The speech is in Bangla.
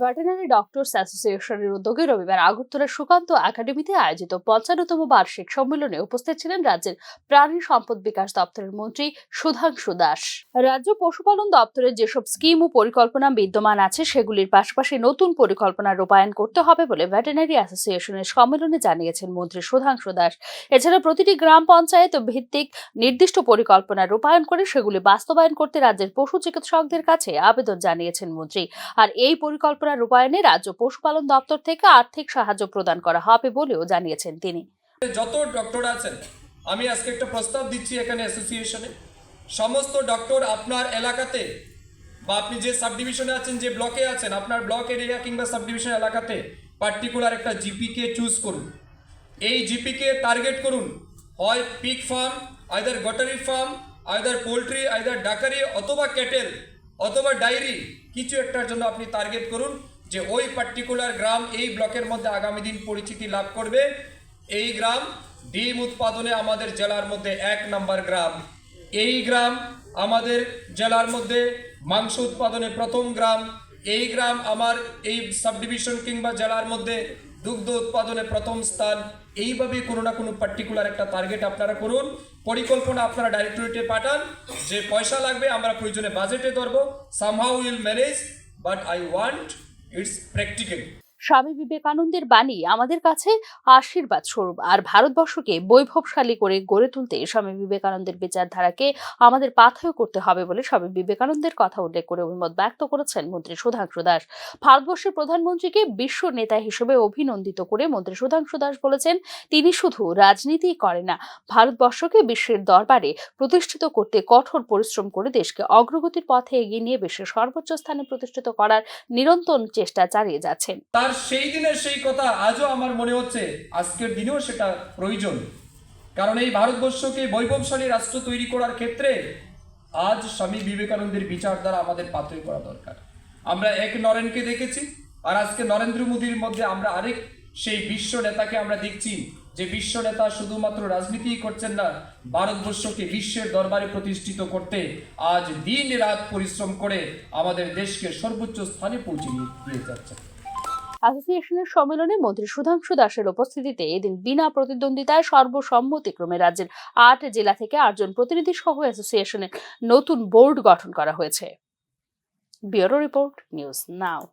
ভেটেরিনারি ডক্টরস অ্যাসোসিয়েশনের উদ্যোগে রবিবার আগরতলার সুকান্ত একাডেমিতে আয়োজিত ৫৫তম বার্ষিক সম্মেলনে উপস্থিত ছিলেন রাজ্যের প্রাণী সম্পদ বিকাশ দপ্তরের মন্ত্রী সুধাংশু দাস। রাজ্য পশুপালন দপ্তরের যেসব স্কিম ও পরিকল্পনা বিদ্যমান আছে সেগুলির পাশাপাশি নতুন পরিকল্পনা রূপায়ণ করতে হবে বলে ভেটেরিনারি অ্যাসোসিয়েশনের সম্মেলনে জানিয়েছেন মন্ত্রী সুধাংশু দাস। এছাড়া প্রতিটি গ্রাম পঞ্চায়েত ভিত্তিক নির্দিষ্ট পরিকল্পনা রূপায়ণ করে সেগুলি বাস্তবায়ন করতে রাজ্যের পশু চিকিৎসকদের কাছে আবেদন জানিয়েছেন মন্ত্রী। আর এই পরিকল্পনা রূপায়ণে রাজ্য পশুপালন দপ্তর থেকে আর্থিক সাহায্য প্রদান করা হবে বলেও জানিয়েছেন তিনি। যত ডক্টর আছেন, আমি আজকে একটা প্রস্তাব দিচ্ছি এখানে অ্যাসোসিয়েশনে, সমস্ত ডক্টর আপনার এলাকাতে বা আপনি যে সাব ডিভিশনে আছেন, যে ব্লকে আছেন, আপনার ব্লক এরিয়া কিংবা সাব ডিভিশন এলাকাতে পার্টিকুলার একটা জিপিকে চুজ করুন। এই জিপিকে টার্গেট করুন, হয় পিগ ফার্ম, আইদার গটারি ফার্ম, আইদার পোলট্রি, আইদার ডাকারি অথবা ক্যাটেল অথবা ডায়েরি, কিছু একটার জন্য আপনি টার্গেট করুন যে ওই পার্টিকুলার গ্রাম এই ব্লকের মধ্যে আগামী দিন পরিচিতি লাভ করবে। এই গ্রাম ডিম উৎপাদনে আমাদের জেলার মধ্যে ১ নম্বর গ্রাম, এই গ্রাম আমাদের জেলার মধ্যে মাংস উৎপাদনে প্রথম গ্রাম, এই গ্রাম আমার এই সাব ডিভিশন কিংবা জেলার মধ্যে দুগ্ধ উৎপাদনে প্রথম স্থান। এইভাবে কোনো না কোনো পার্টিকুলার একটা টার্গেট আপনারা করুন, পরিকল্পনা আপনারা ডাইরেক্টরেটে পাঠান, যে পয়সা লাগবে আমরা প্রয়োজনে বাজেটে ধরবো, somehow will manage, but I want it's practical. স্বামী বিবেকানন্দের বাণী আমাদের কাছে আশীর্বাদ স্বরূপ, আর ভারতবর্ষকে বৈভবশালী করে গড়ে তুলতে স্বামী বিবেকানন্দের বিচারধারাকে আমাদের পাথেয় করতে হবে বলে স্বামী বিবেকানন্দের কথা উল্লেখ করে অভিমত ব্যক্ত করেছেন মন্ত্রী সুধাংশু দাস। ভারতবর্ষের প্রধানমন্ত্রীকে বিশ্ব নেতা হিসেবে অভিনন্দিত করে মন্ত্রী সুধাংশু দাস বলেছেন, তিনি শুধু রাজনীতি করেন না, ভারতবর্ষকে বিশ্বের দরবারে প্রতিষ্ঠিত করতে কঠোর পরিশ্রম করে দেশকে অগ্রগতির পথে এগিয়ে নিয়ে বিশ্বের সর্বোচ্চ স্থানে প্রতিষ্ঠিত করার নিরন্তর চেষ্টা চালিয়ে যাচ্ছেন। তার সেই দিনের সেই কথা আজও আমার মনে হচ্ছে, আজকের দিনেও সেটা প্রয়োজন। কারণ এই ভারতবর্ষকে বৈভবশালী রাষ্ট্র তৈরি করার ক্ষেত্রে আজ স্বামী বিবেকানন্দের বিচারধারা আমাদের পাথেয় করা দরকার। আমরা এক নরেনকে দেখেছি, আর আজকে নরেন্দ্র মোদীর মধ্যে আমরা আরেক সেই বিশ্ব নেতাকে আমরা দেখছি, যে বিশ্ব নেতা শুধুমাত্র রাজনীতিই করছেন না, ভারতবর্ষকে বিশ্বের দরবারে প্রতিষ্ঠিত করতে আজ দিন রাত পরিশ্রম করে আমাদের দেশকে সর্বোচ্চ স্থানে পৌঁছে দিয়ে যাচ্ছে। অ্যাসোসিয়েশনের সম্মেলনে মন্ত্রী সুধাংশু দাসের উপস্থিতিতে এদিন বিনা প্রতিদ্বন্দ্বিতায় সর্বসম্মতিক্রমে রাজ্যের ৮ জেলা থেকে ৮ জন প্রতিনিধি সহ অ্যাসোসিয়েশনের নতুন বোর্ড গঠন করা হয়েছে। Bureau report, news now.